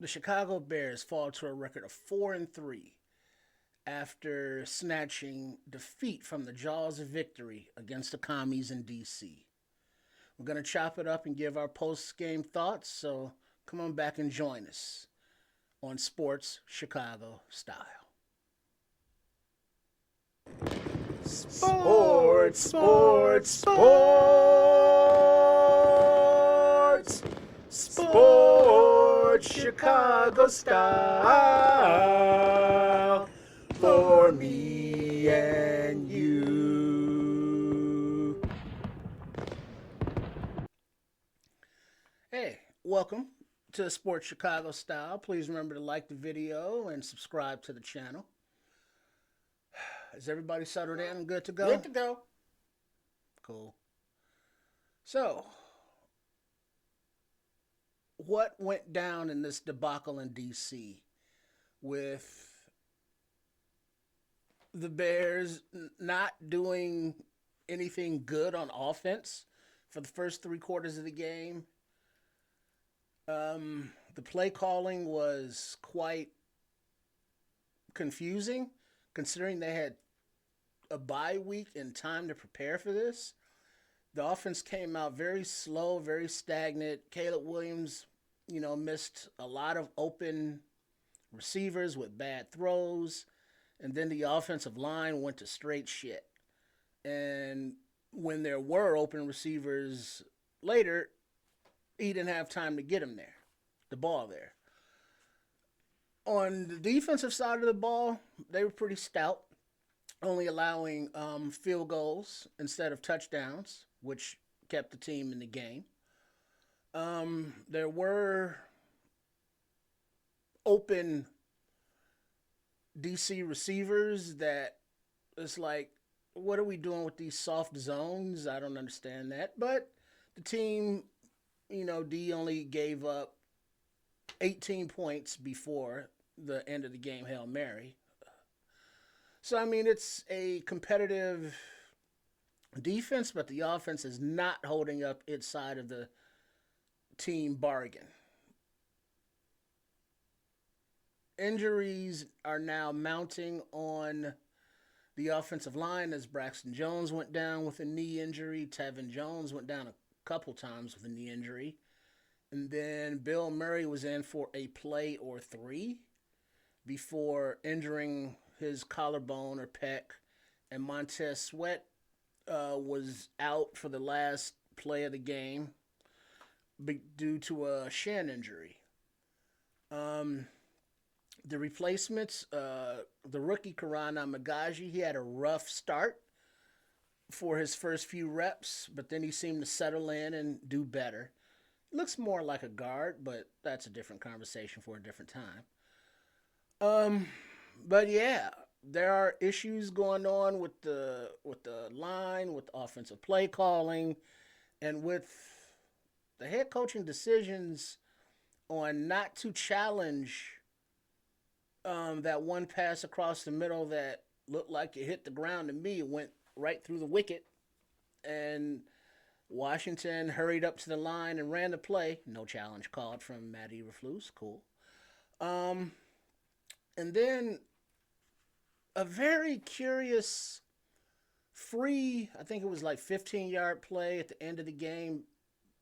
The Chicago Bears fall to a record of 4-3 after snatching defeat from the jaws of victory against the Commies in DC. We're going to chop it up and give our post-game thoughts, so come on back and join us on Sports Chicago Style. Sports, sports, sports, sports, Chicago style for me and you. Hey, welcome to Sports Chicago Style. Please remember to like the video and subscribe to the channel. Is everybody settled in and good to go? Good to go. Cool. So, what went down in this debacle in DC with the Bears not doing anything good on offense for the first 3 quarters of the game? The play calling was quite confusing, considering they had a bye week and time to prepare for this. The offense came out very slow, very stagnant. Caleb Williams, missed a lot of open receivers with bad throws. And then the offensive line went to straight shit. And when there were open receivers later, he didn't have time to get the ball there. On the defensive side of the ball, they were pretty stout, only allowing field goals instead of touchdowns, which kept the team in the game. There were open DC receivers that it's like, what are we doing with these soft zones? I don't understand that. But the team, D only gave up 18 points before the end of the game, Hail Mary. So, it's a competitive defense, but the offense is not holding up its side of the team bargain. Injuries are now mounting on the offensive line as Braxton Jones went down with a knee injury. Tevin Jones went down a couple times with a knee injury. And then Bill Murray was in for a play or 3 before injuring his collarbone or pec. And Montez Sweat was out for the last play of the game due to a shin injury. The replacements, the rookie Karana Magaji, he had a rough start for his first few reps, but then he seemed to settle in and do better. Looks more like a guard, but that's a different conversation for a different time. But yeah, there are issues going on with the line, with offensive play calling, and with the head coaching decisions on not to challenge that one pass across the middle that looked like it hit the ground to me. It went right through the wicket, and Washington hurried up to the line and ran the play. No challenge called from Matt Eberflus. Cool. And then a very curious free, I think it was like 15-yard play at the end of the game,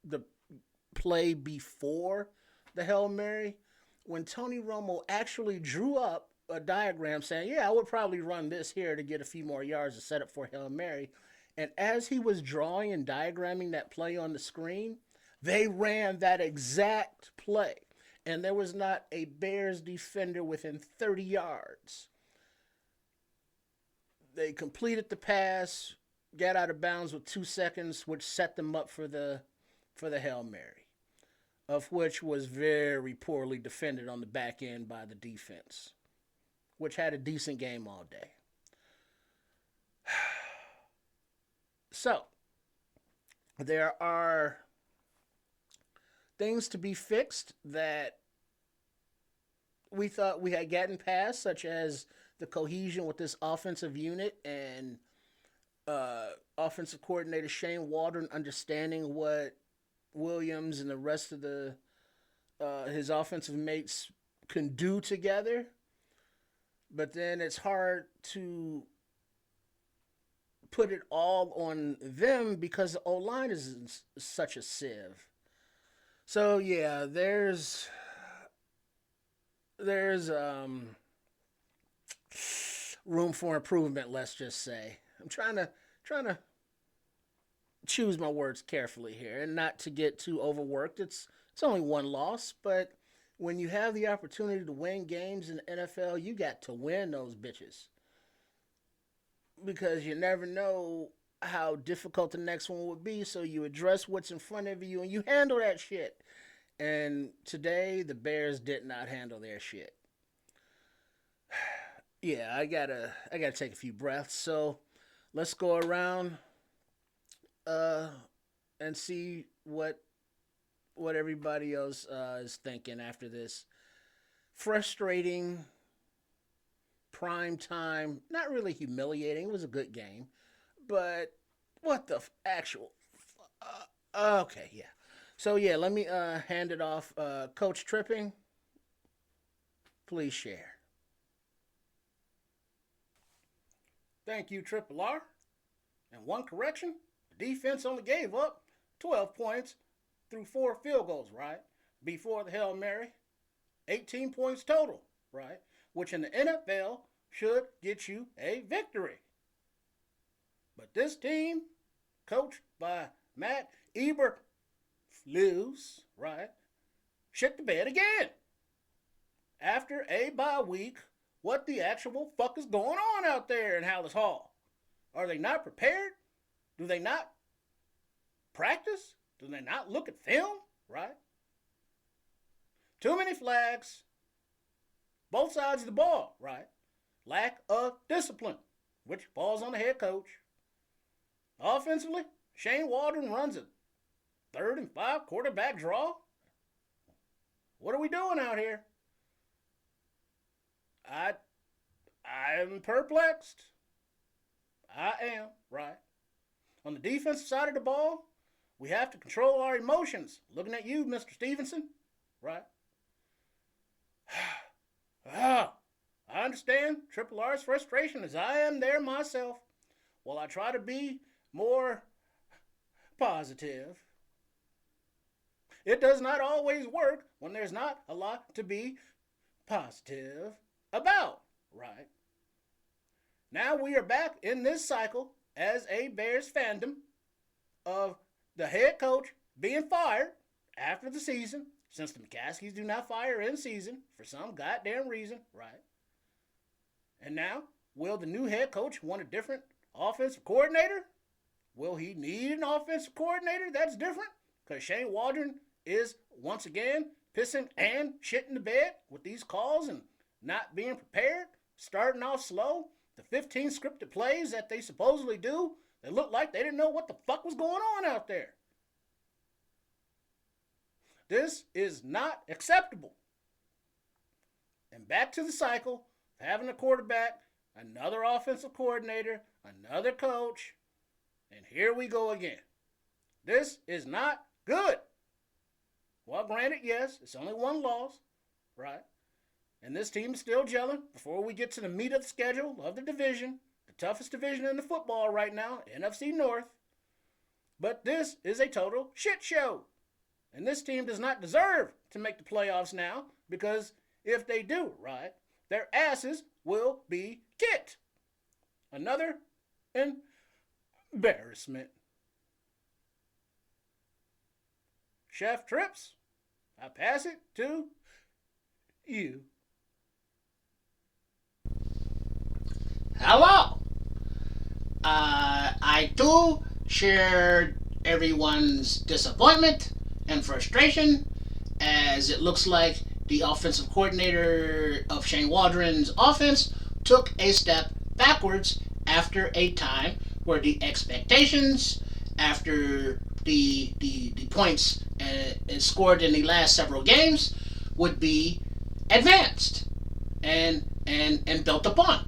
the play before the Hail Mary, when Tony Romo actually drew up a diagram saying, yeah, I would probably run this here to get a few more yards to set up for Hail Mary. And as he was drawing and diagramming that play on the screen, they ran that exact play. And there was not a Bears defender within 30 yards. They completed the pass, got out of bounds with 2 seconds, which set them up for the Hail Mary, of which was very poorly defended on the back end by the defense, which had a decent game all day. So, there are things to be fixed that we thought we had gotten past, such as the cohesion with this offensive unit and offensive coordinator Shane Waldron understanding what Williams and the rest of the his offensive mates can do together, but then it's hard to put it all on them because the O line is such a sieve. So yeah, there's room for improvement. Let's just say I'm trying to choose my words carefully here and not to get too overworked. It's only one loss, but when you have the opportunity to win games in the NFL, you got to win those bitches because you never know how difficult the next one would be. So you address what's in front of you and you handle that shit. And today the Bears did not handle their shit. Yeah, I gotta take a few breaths. So let's go around uh, and see what everybody else is thinking after this frustrating prime time. Not really humiliating. It was a good game, but what the actual? Okay, yeah. So yeah, let me hand it off. Coach Tripping, please share. Thank you, Triple R. And one correction: the defense only gave up 12 points through 4 field goals, right? Before the Hail Mary, 18 points total, right? Which in the NFL should get you a victory. But this team, coached by Matt Eberflus, right, shit the bed again. After a bye week, what the actual fuck is going on out there in Hallis Hall? Are they not prepared? Do they not practice? Do they not look at film? Right? Too many flags. Both sides of the ball, right? Lack of discipline, which falls on the head coach. Offensively, Shane Waldron runs a 3rd and 5 quarterback draw. What are we doing out here? I'm perplexed. I am, right? On the defensive side of the ball, we have to control our emotions. Looking at you, Mr. Stevenson, right? I understand Triple R's frustration as I am there myself. While I try to be more positive, it does not always work when there's not a lot to be positive about, right? Now we are back in this cycle as a Bears fandom of the head coach being fired after the season, since the McCaskies do not fire in season for some goddamn reason, right? And now, will the new head coach want a different offensive coordinator? Will he need an offensive coordinator that's different? Because Shane Waldron is once again pissing and shitting the bed with these calls and not being prepared, starting off slow. The 15 scripted plays that they supposedly do, they look like they didn't know what the fuck was going on out there. This is not acceptable. And back to the cycle of having a quarterback, another offensive coordinator, another coach, and here we go again. This is not good. Well, granted, yes, it's only one loss, right? And this team is still gelling before we get to the meat of the schedule of the division, the toughest division in the football right now, NFC North. But this is a total shit show. And this team does not deserve to make the playoffs now because if they do, right, their asses will be kicked. Another embarrassment. Chef Trips, I pass it to you. Hello. I too share everyone's disappointment and frustration as it looks like the offensive coordinator of Shane Waldron's offense took a step backwards after a time where the expectations after the points scored in the last several games would be advanced and built upon.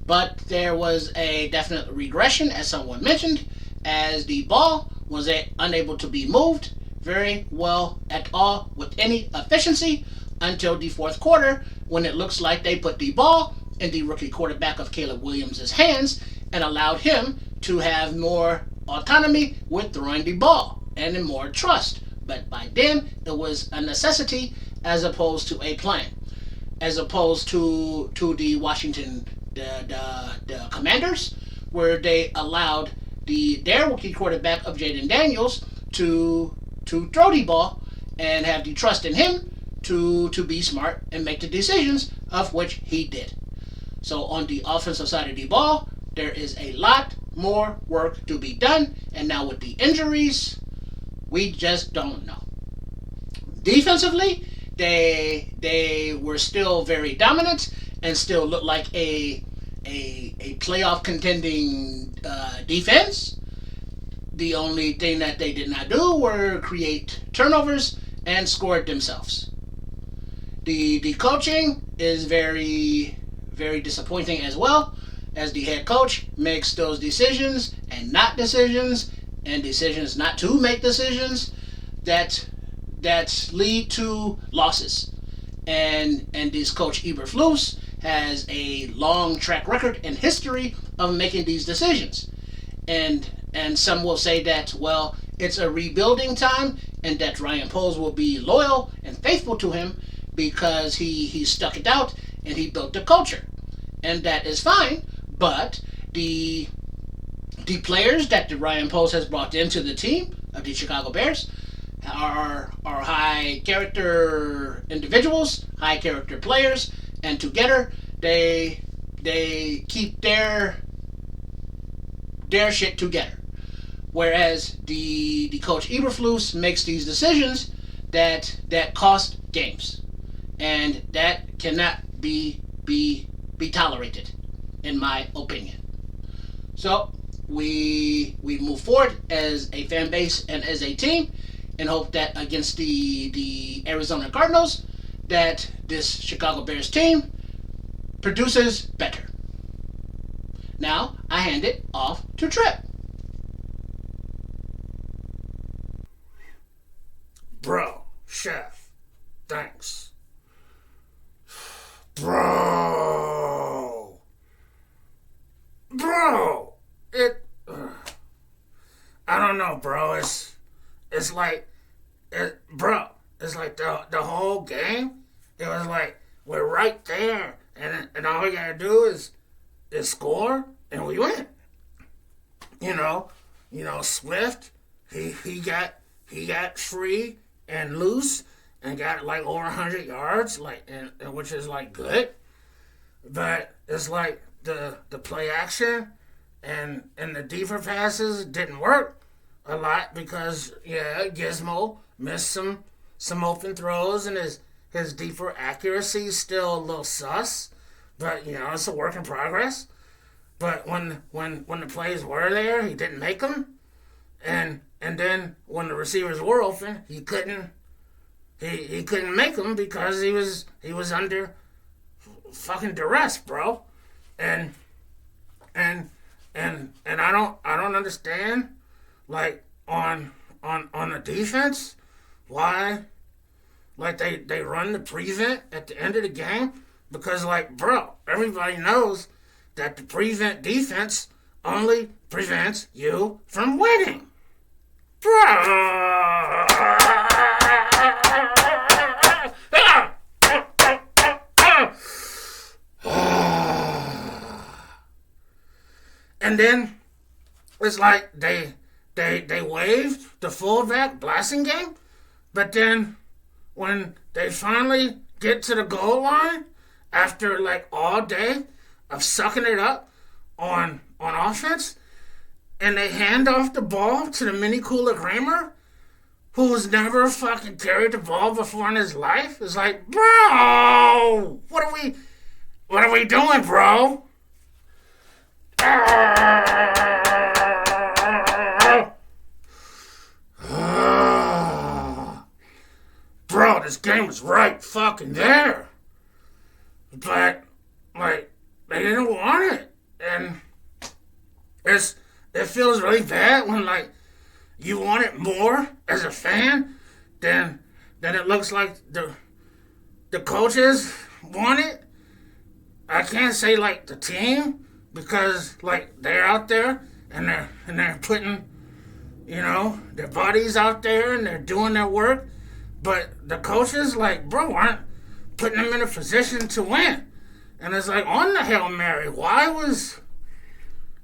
But there was a definite regression, as someone mentioned, as the ball was unable to be moved very well at all with any efficiency until the fourth quarter when it looks like they put the ball in the rookie quarterback of Caleb Williams' hands and allowed him to have more autonomy with throwing the ball and more trust. But by then, it was a necessity as opposed to a plan, as opposed to the Washington the Commanders, where they allowed their rookie quarterback of Jaden Daniels to throw the ball and have the trust in him to be smart and make the decisions, of which he did. So on the offensive side of the ball, there is a lot more work to be done, and now with the injuries, we just don't know. Defensively, they were still very dominant and still looked like a playoff contending defense. The only thing that they did not do were create turnovers and score it themselves. The coaching is very disappointing as well, as the head coach makes those decisions and not decisions, and decisions not to make decisions that lead to losses. And this coach Eberflus has a long track record and history of making these decisions. And some will say that, well, it's a rebuilding time and that Ryan Poles will be loyal and faithful to him because he stuck it out and he built the culture. And that is fine, but the players that the Ryan Poles has brought into the team of the Chicago Bears are high character individuals, high character players, and together they keep their shit together. Whereas the coach Eberflus makes these decisions that cost games, and that cannot be tolerated, in my opinion. So we move forward as a fan base and as a team, and hope that against the Arizona Cardinals, that this Chicago Bears team produces better. Now I hand it off to Trip. Bro, chef, thanks. Bro, it. I don't know, bro. It's like, It's like the whole game. It was like we're right there, and all we gotta do is score, and we win. You know, Swift. He got free and loose and got like over 100 yards, like and which is like good. But it's like the play action and the deeper passes didn't work a lot because Gizmo missed some open throws and his deeper accuracy is still a little sus. But it's a work in progress. But when the plays were there, he didn't make them, and then when the receivers were open, he couldn't make them because he was under fucking duress, bro. And I don't understand, like on the defense, why like they run the prevent at the end of the game, because like, bro, everybody knows that the prevent defense only prevents you from winning. Bro. And then it's like they waived the fullback blessing game, but then when they finally get to the goal line after like all day of sucking it up on offense, and they hand off the ball to the mini cooler Kramer, who's never fucking carried the ball before in his life. It's like, bro, what are we doing, bro? Bro, this game was right fucking there. But, like, they didn't want it. And it feels really bad when, like, you want it more as a fan than it looks like the coaches want it. I can't say like the team because like they're out there and they're putting their bodies out there and they're doing their work, but the coaches like bro aren't putting them in a position to win. And it's like on the Hail Mary, why was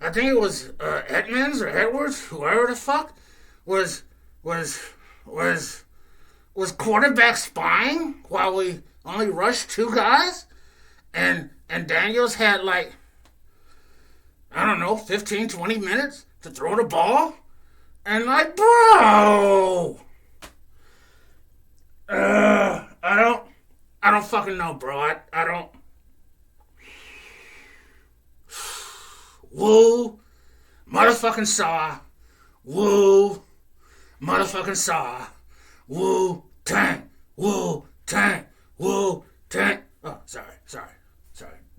I think it was Edmonds or Edwards, whoever the fuck was was was was quarterback spying while we only rushed two guys, and Daniels had like I don't know 15, 20 minutes to throw the ball, and like bro, I don't fucking know, bro. I don't. Woo, motherfucking saw. Woo, motherfucking saw. Woo, tang. Woo, tang. Woo, tang. Oh, sorry.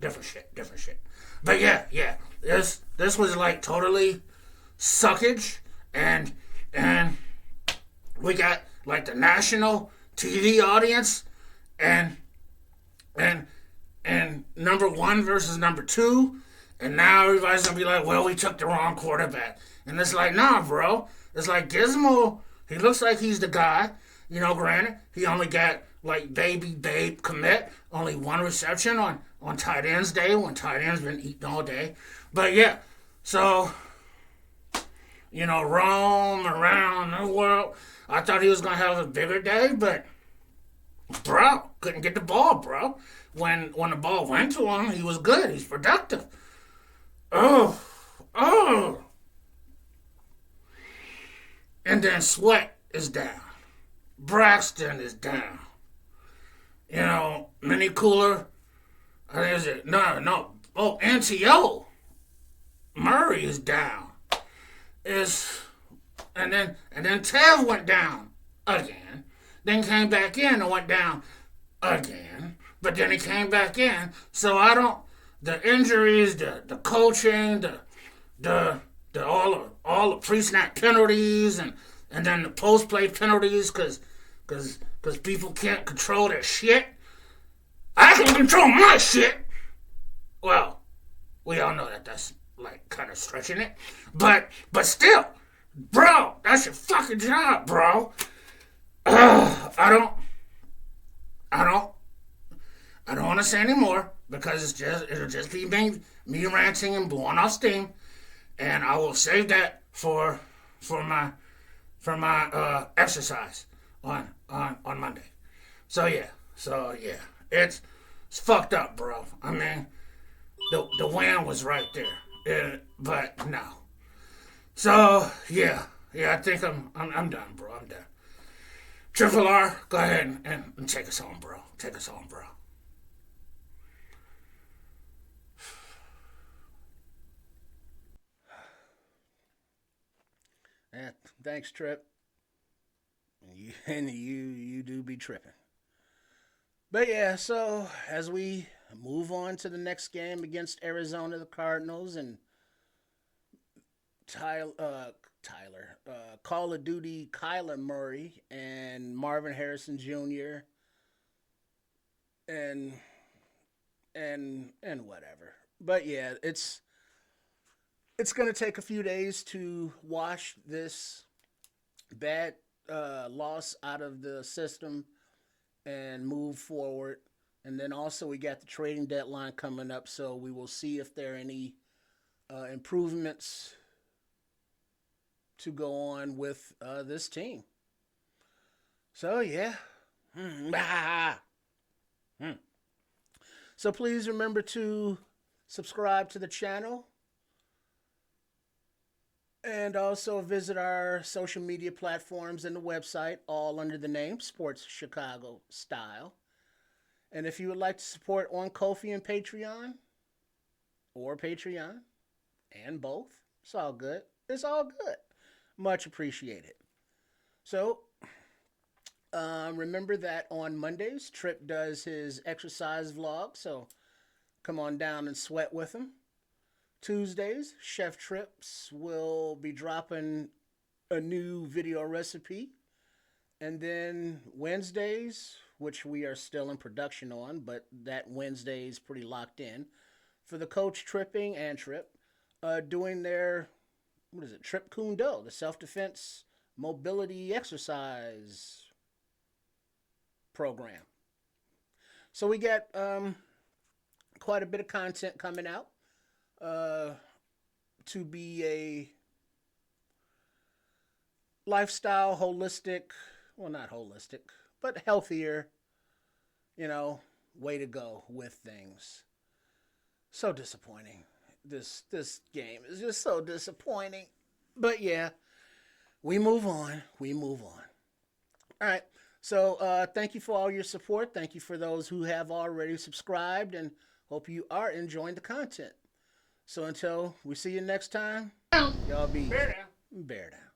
Different shit. But yeah. This was like totally suckage, and we got like the national TV audience, and number one versus number two. And now everybody's gonna be like, well, we took the wrong quarterback. And it's like, nah, bro. It's like Gizmo, he looks like he's the guy. Granted, he only got like babe commit, only one reception on tight ends day when tight ends been eating all day. But yeah, so, roam around the world. I thought he was gonna have a bigger day, but bro, couldn't get the ball, bro. When the ball went to him, he was good. He's productive. Oh. And then Sweat is down. Braxton is down. Mini Cooler. I think is it? No. Oh, Antio. Murray is down. And then Tev went down again. Then came back in and went down again. But then he came back in. So I don't. The injuries, the coaching, the all the pre-snap penalties, and then the post-play penalties because people can't control their shit. I can control my shit. Well, we all know that's like kind of stretching it, but still, bro, that's your fucking job, bro. I don't want to say anymore because it'll just be me ranting and blowing off steam, and I will save that for my exercise on Monday. So yeah, it's fucked up, bro. I mean, the win was right there, but no. So yeah, I think I'm done, bro. I'm done. Triple R, go ahead and take us home, bro. Yeah, thanks, Trip. You do be tripping. But yeah, so as we move on to the next game against Arizona, the Cardinals, and Call of Duty, Kyler Murray and Marvin Harrison Jr. and whatever. But yeah, it's gonna take a few days to wash this bad loss out of the system and move forward. And then also we got the trading deadline coming up, so we will see if there are any improvements to go on with this team. So yeah. So please remember to subscribe to the channel. And also visit our social media platforms and the website, all under the name Sports Chicago Style. And if you would like to support on Ko-fi and Patreon, or Patreon, and both, it's all good. Much appreciated. So, remember that on Mondays, Trip does his exercise vlog, so come on down and sweat with him. Tuesdays, Chef Trips will be dropping a new video recipe. And then Wednesdays, which we are still in production on, but that Wednesday is pretty locked in for the coach tripping and trip, doing their, what is it, Trip Kundo, the self defense mobility exercise program. So we got quite a bit of content coming out uh, to be a lifestyle, holistic, well, not holistic, but healthier, you know, way to go with things. So disappointing. This game is just so disappointing. But yeah, we move on. We move on. All right. So thank you for all your support. Thank you for those who have already subscribed, and hope you are enjoying the content. So until we see you next time, y'all be easy. Bear down. Bear down.